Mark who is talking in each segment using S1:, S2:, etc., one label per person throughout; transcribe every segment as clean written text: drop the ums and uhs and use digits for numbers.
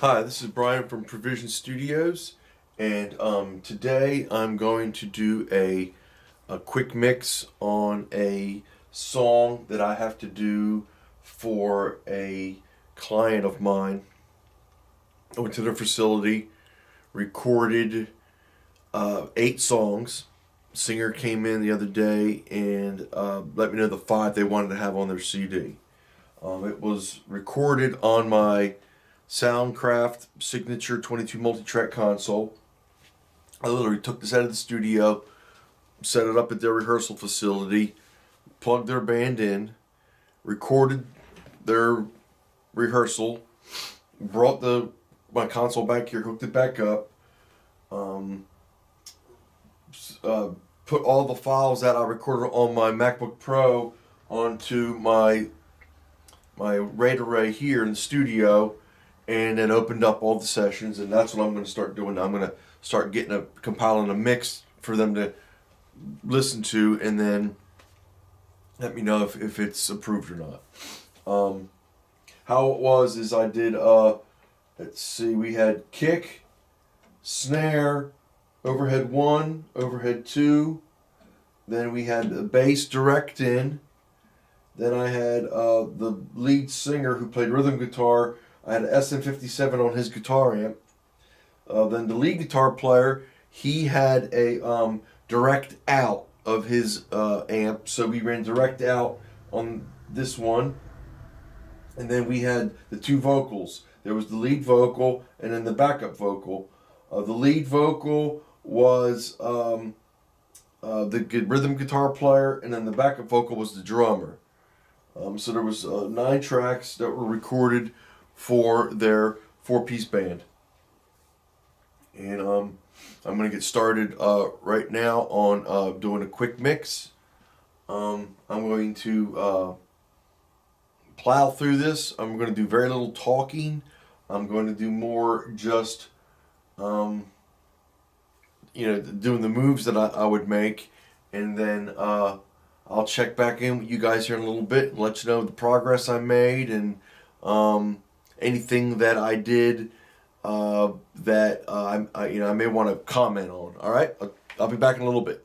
S1: Hi, this is Brian from Provision Studios, and today I'm going to do a quick mix on a song that I have to do for a client of mine. I went to their facility, recorded 8 songs. Singer came in the other day and let me know the 5 they wanted to have on their CD. It was recorded on my Soundcraft Signature 22 multi-track console. I literally took this out of the studio, set it up at their rehearsal facility, plugged their band in, recorded their rehearsal, brought my console back here, hooked it back up, put all the files that I recorded on my MacBook Pro onto my RAID array here in the studio, and then opened up all the sessions, and that's what I'm going to start doing. I'm going to start compiling a mix for them to listen to, and then let me know if it's approved or not. How it was is I did, let's see, we had kick, snare, overhead 1, overhead 2, then we had the bass direct in, then I had the lead singer who played rhythm guitar. I had an SM57 on his guitar amp. Then the lead guitar player, he had a direct out of his amp, so we ran direct out on this one. And then we had the 2 vocals. There was the lead vocal and then the backup vocal. The lead vocal was the rhythm guitar player, and then the backup vocal was the drummer. So there was 9 tracks that were recorded for their 4-piece band. And I'm going to get started right now on doing a quick mix. I'm going to plow through this. I'm going to do very little talking. I'm going to do more just doing the moves that I would make, and then I'll check back in with you guys here in a little bit and let you know the progress I made, and anything that I did that I may want to comment on. All right, I'll be back in a little bit.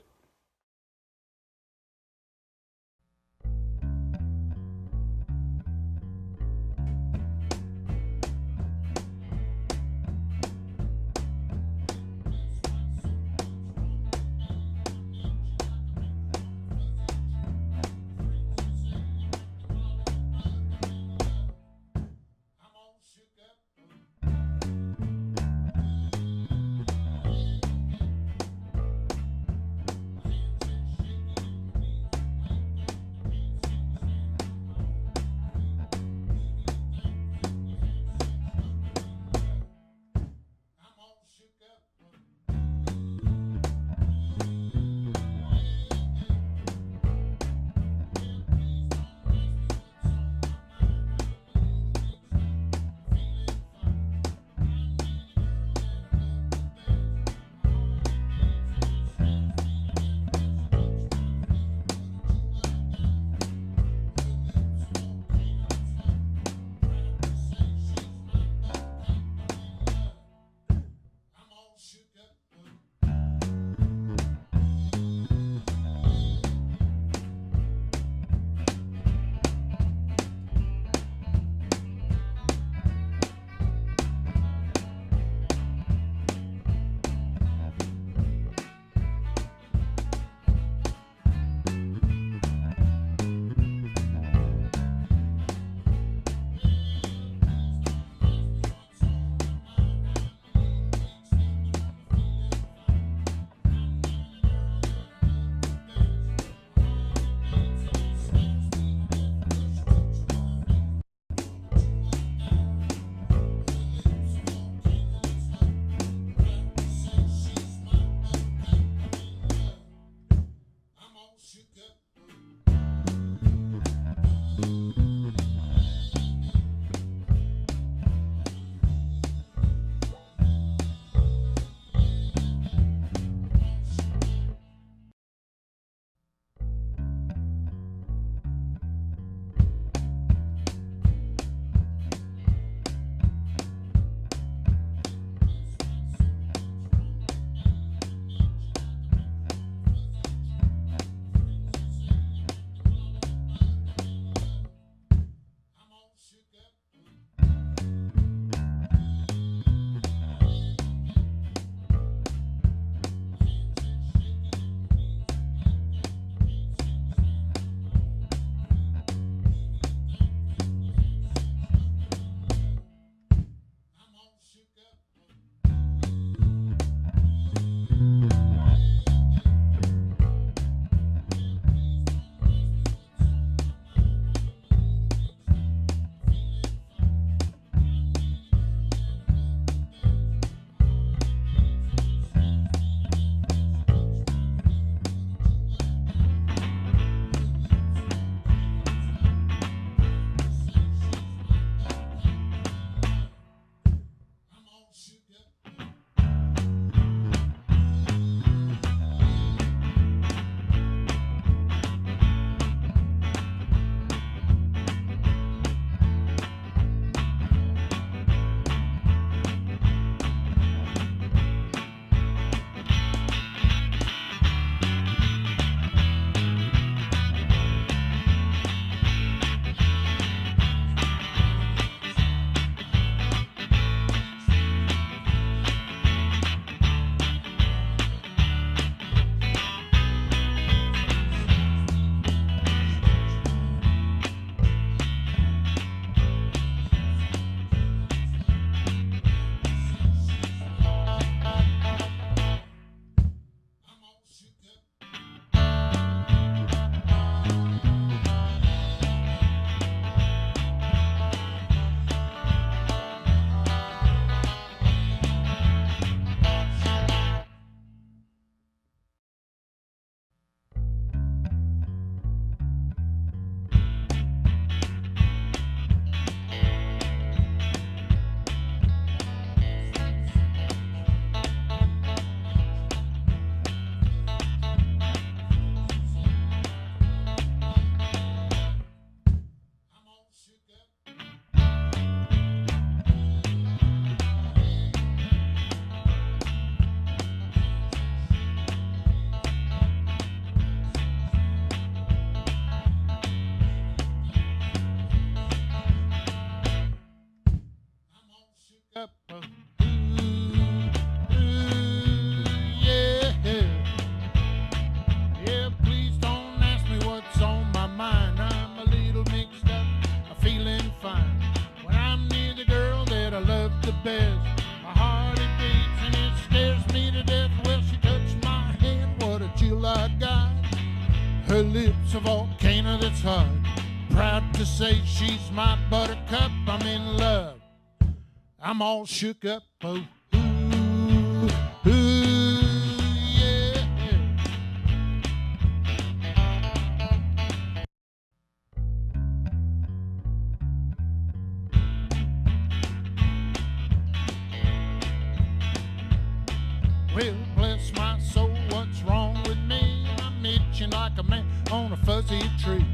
S2: a volcano that's hot. Proud to say she's my buttercup. I'm in love. I'm all shook up. Oh, ooh, yeah. Well, bless my soul, what's wrong with me? I'm itching like a man on a fuzzy tree.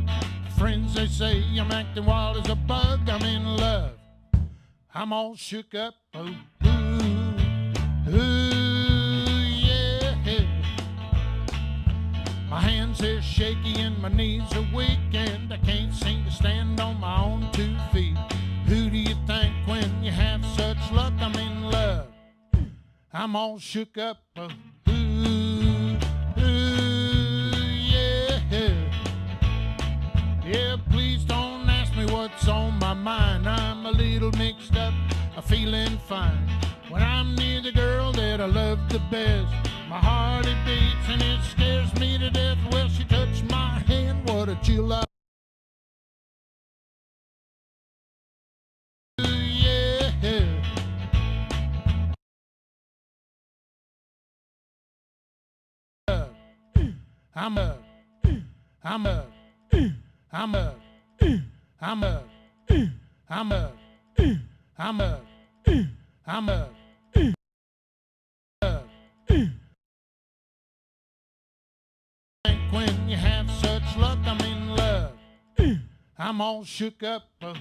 S2: Friends, they say I'm acting wild as a bug. I'm in love. I'm all shook up. Oh, yeah. My hands are shaky and my knees are weak, and I can't seem to stand on my own 2 feet. Who do you think when you have such luck? I'm in love. I'm all shook up. Oh, yeah. Yeah, please don't ask me what's on my mind. I'm a little mixed up, I'm feeling fine. When I'm near the girl that I love the best, my heart it beats and it scares me to death. Well, she touched my hand, what a chill I. Yeah. I'm up. I'm up. I'm up. I'm up. I'm up. I'm up. I'm up. When you have such luck, I'm in love. I'm all shook up. Yeah.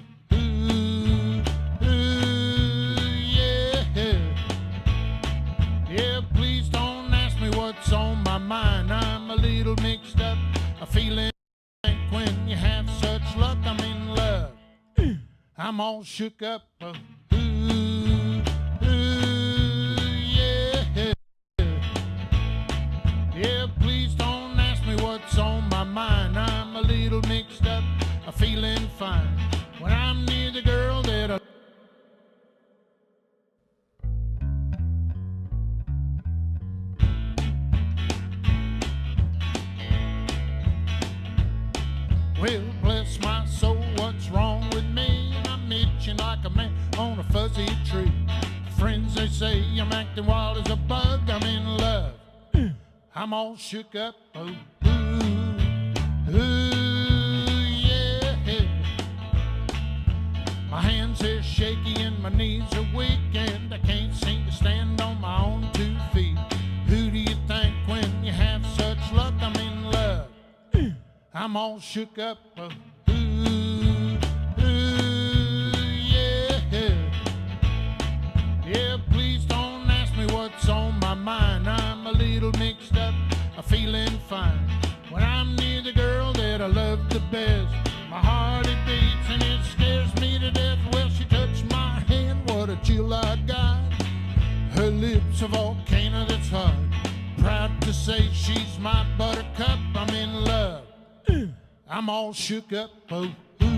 S2: Yeah, please don't ask me what's on my mind. I'm a little mixed up, I'm feeling. When you have such luck, I'm in love. I'm all shook up. Yeah. Yeah, please don't ask me what's on my mind. I'm a little mixed up, I'm feeling fine. When I'm near the girl that I. Well, bless my soul, what's wrong with me? I'm itching like a man on a fuzzy tree. Friends, they say I'm acting wild as a bug. I'm in love. I'm all shook up. Oh, yeah. My hands are shaky and my knees are weak, and I can't seem to stand on my own 2 feet. Who do you think when you have such luck? I'm in love. I'm all shook up. Yeah. Yeah, please don't ask me what's on my mind. I'm a little mixed up, I'm feeling fine. When I'm near the girl that I love the best, my heart it beats and it scares me to death. Well, she touched my hand, what a chill I got. Her lips a volcano that's hot. Proud to say she's my buttercup. I'm in love. I'm all shook up. Oh, yeah.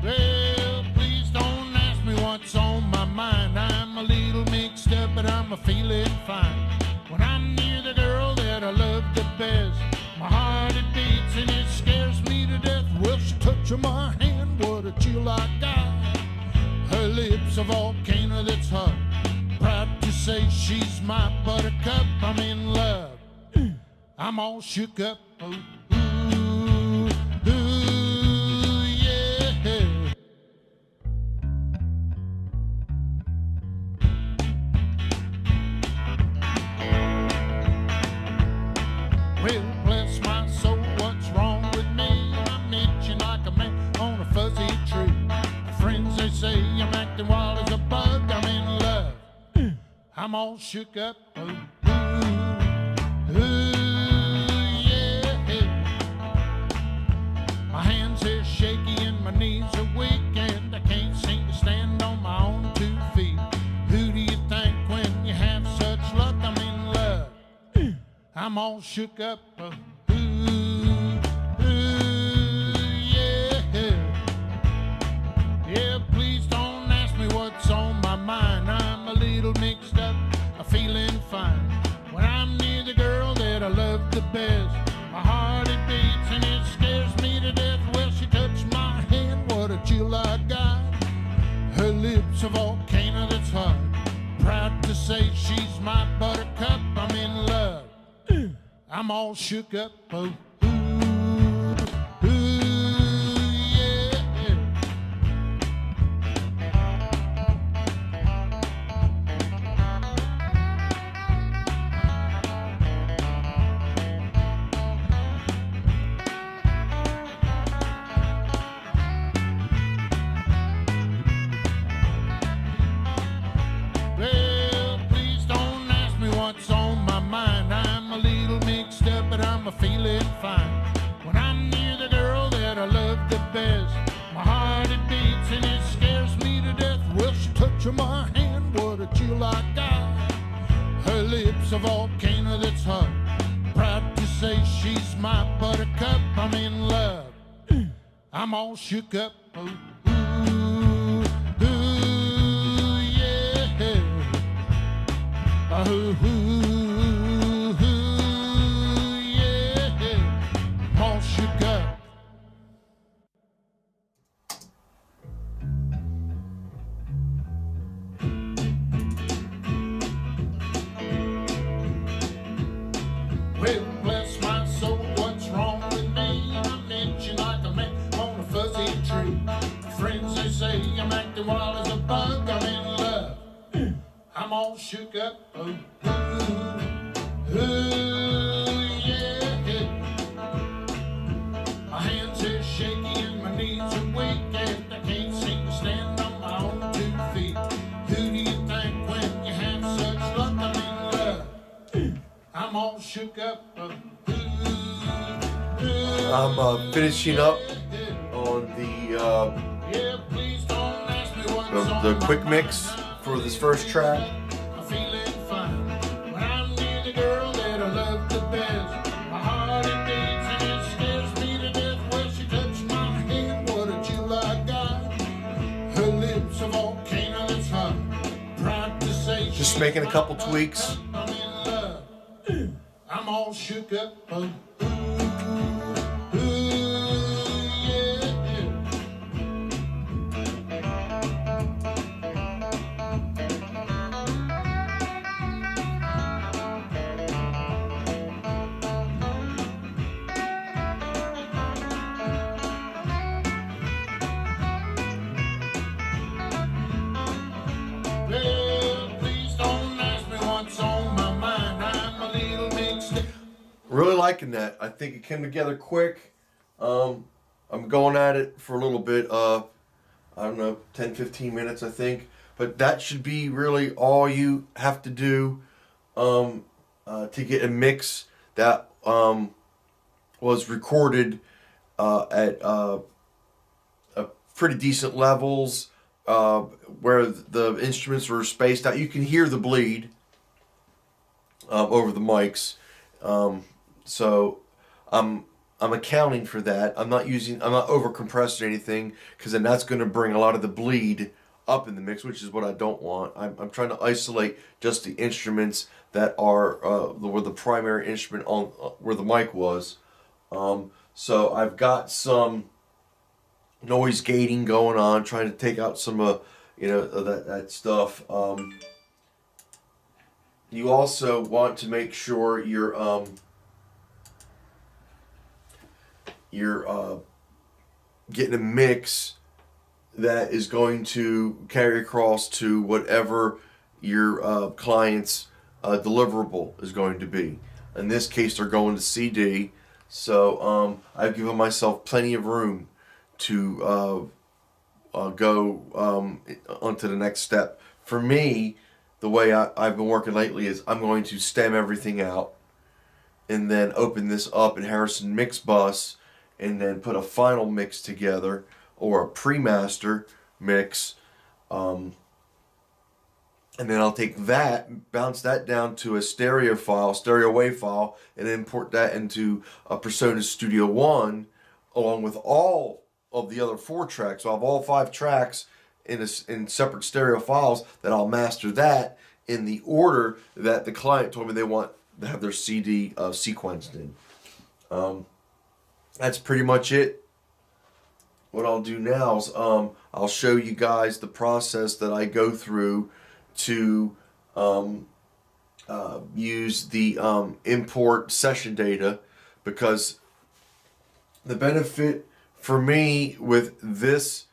S2: Well, please don't ask me what's on my mind. I'm a little mixed up, but I'm a feeling fine. When I'm near the girl that I love the best, my heart it beats and it scares me to death. Well, she touched my hand, what a chill I got. Her lips a volcano that's hot. Proud to say she's my buttercup. I'm in love. I'm all shook up. Oh, yeah. Well, bless my soul, what's wrong with me? I'm itching like a man on a fuzzy tree. Friends, they say I'm acting wild as a bug. I'm in love. I'm all shook up. Yeah. My hands are shaky and my knees are weak, and I can't seem to stand on my own 2 feet. Who do you think I'm all shook up. Yeah. Yeah, please don't ask me what's on my mind. I'm a little mixed up, I'm feeling fine. When I'm near the girl that I love the best, my heart it beats and it scares me to death. Well, she touched my hand, what a chill I got. Her lips a volcano that's hot. Proud to say she's my buttercup. I'm in love. I'm all shook up. Oh, yeah. Well, please don't ask me what's on my mind. I'm a little mixed up, but I'm a feeling fine. When I'm near the girl that I love the best, my heart it beats and it scares me to death. Well, she touched my hand, what a chill I got. Her lips a volcano that's hot. Proud to say she's my buttercup. I'm in love. I'm all shook up. Oh, yeah. Yeah. I'm all shook up. Well, bless my soul, what's wrong with me? I'm itching like a man on a fuzzy tree. Friends, they say I'm acting wild as a bug. I'm in love. I'm all shook up. Oh, yeah. My hands are shaky and my knees are weak, and I can't seem to stand on my own 2 feet. Who do you think when you have such luck? I'm in love. I'm all shook up.
S1: I'm finishing up on
S2: Yeah, please don't ask me what's
S1: the
S2: on
S1: quick
S2: my
S1: mix
S2: mind.
S1: for this first track.
S2: I'm feeling fine. When I'm near the girl that I love the best, my heart it beats and it scares me to death. Well, she touched my hand, what a chill I got. Her lips a volcano that's hot. Proud to say
S1: Just
S2: she's
S1: making a
S2: my
S1: couple
S2: buttercup.
S1: tweaks.
S2: I'm in love. I'm all shook up. Oh, yeah. Well, please don't ask me what's on my mind. I'm a little mixed up.
S1: Really liking that. I think it came together quick. I'm going at it for a little bit. I don't know, 10, 15 minutes, I think. But that should be really all you have to do to get a mix that was recorded at pretty decent levels, where the instruments were spaced out. You can hear the bleed over the mics. So I'm accounting for that. I'm not over compressing anything, because then that's going to bring a lot of the bleed up in the mix, which is what I don't want. I'm trying to isolate just the instruments that are where the primary instrument on where the mic was. So I've got some noise gating going on, trying to take out some that stuff. You also want to make sure you're getting a mix that is going to carry across to whatever your client's deliverable is going to be. In this case, they're going to CD, so I've given myself plenty of room to go onto the next step. For me, the way I've been working lately is I'm going to stem everything out and then open this up in Harrison Mix Bus and then put a final mix together, or a pre-master mix and then I'll take that, bounce that down to a stereo wave file, and import that into a Persona Studio One, along with all of the other 4 tracks. So I have all 5 tracks in separate stereo files that I'll master that in the order that the client told me they want to have their CD sequenced in. That's pretty much it. What I'll do now is I'll show you guys the process that I go through to use the import session data, because the benefit for me with this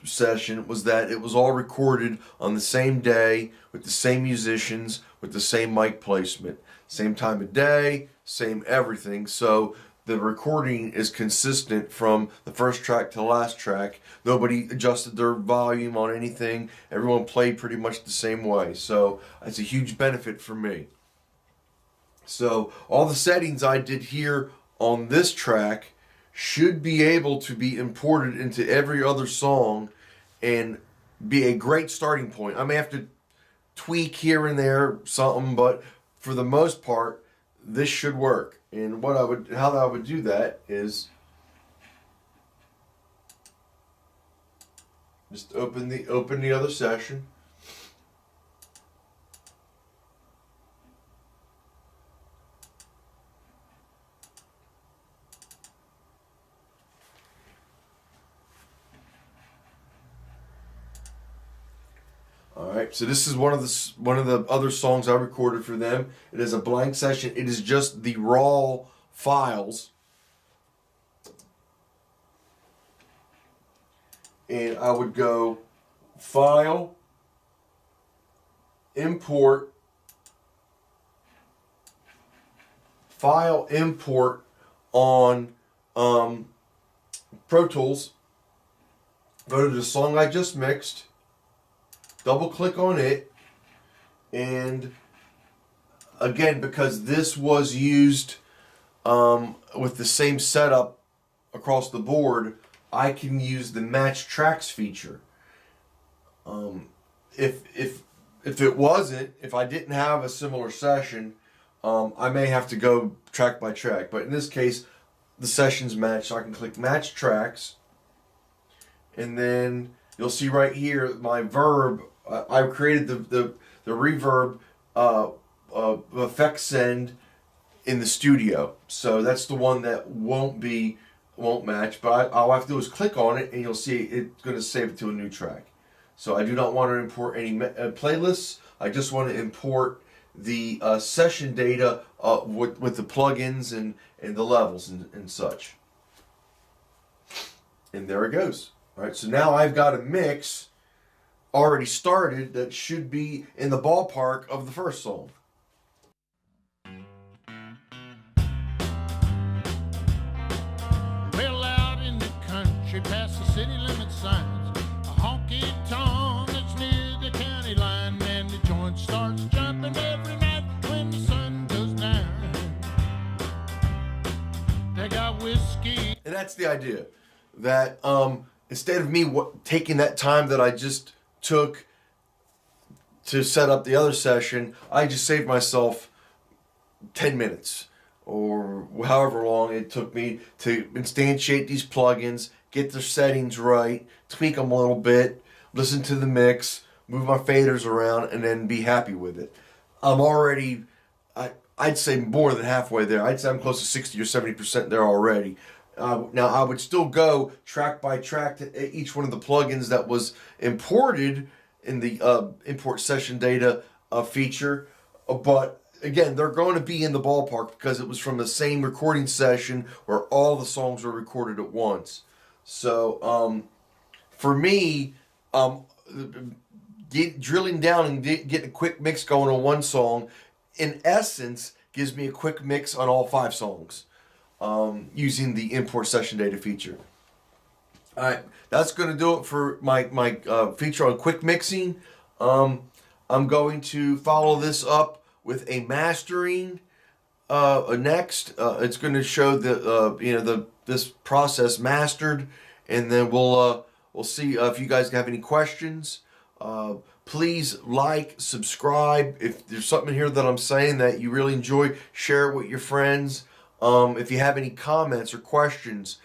S1: session was that it was all recorded on the same day with the same musicians with the same mic placement, same time of day, same everything. So the recording is consistent from the first track to the last track. Nobody adjusted their volume on anything. Everyone played pretty much the same way. So it's a huge benefit for me. So all the settings I did here on this track should be able to be imported into every other song and be a great starting point. I may have to tweak here and there something, but for the most part, this should work. And how I would do that is just open the other session. Alright, so this is one of the other songs I recorded for them. It is a blank session. It is just the raw files. And I would go File, Import, on Pro Tools. Go to the song I just mixed. Double click on it, and again, because this was used with the same setup across the board, I can use the match tracks feature. If it wasn't, if I didn't have a similar session, I may have to go track by track. But in this case, the sessions match, so I can click match tracks, and then you'll see right here my verb. I created the reverb effect send in the studio, so that's the one that won't match. But all I have to do is click on it, and you'll see it's going to save it to a new track. So I do not want to import any playlists. I just want to import the session data with the plugins and the levels and such. And there it goes. All right, so now I've got a mix already started that should be in the ballpark of the first song.
S2: Well, out in the country, past the city limit signs, a honky-tonk that's near the county line, and the joint starts jumping every night when the sun goes down. They got whiskey.
S1: And that's the idea, that instead of me taking that time that I just took to set up the other session, I just saved myself 10 minutes or however long it took me to instantiate these plugins, get their settings right, tweak them a little bit, listen to the mix, move my faders around, and then be happy with it. I'm already, I'd say more than halfway there. I'd say I'm close to 60 or 70% there already. Now, I would still go track by track to each one of the plugins that was imported in the import session data feature, but again, they're going to be in the ballpark because it was from the same recording session where all the songs were recorded at once. So for me, drilling down and getting a quick mix going on one song, in essence, gives me a quick mix on all 5 songs. Using the import session data feature. Alright, that's going to do it for my feature on quick mixing. I'm going to follow this up with a mastering next. It's going to show this process mastered, and then we'll see if you guys have any questions. Please like, subscribe. If there's something here that I'm saying that you really enjoy, share it with your friends. If you have any comments or questions,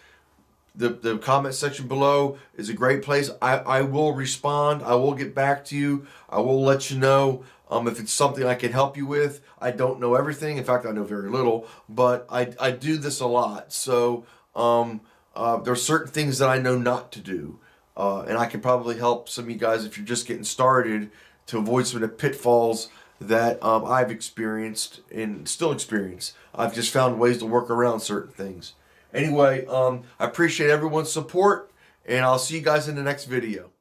S1: the comment section below is a great place. I will respond. I will get back to you. I will let you know if it's something I can help you with. I don't know everything. In fact, I know very little, but I do this a lot. So there are certain things that I know not to do. And I can probably help some of you guys if you're just getting started to avoid some of the pitfalls that I've experienced and still experience. I've just found ways to work around certain things. Anyway, I appreciate everyone's support, and I'll see you guys in the next video.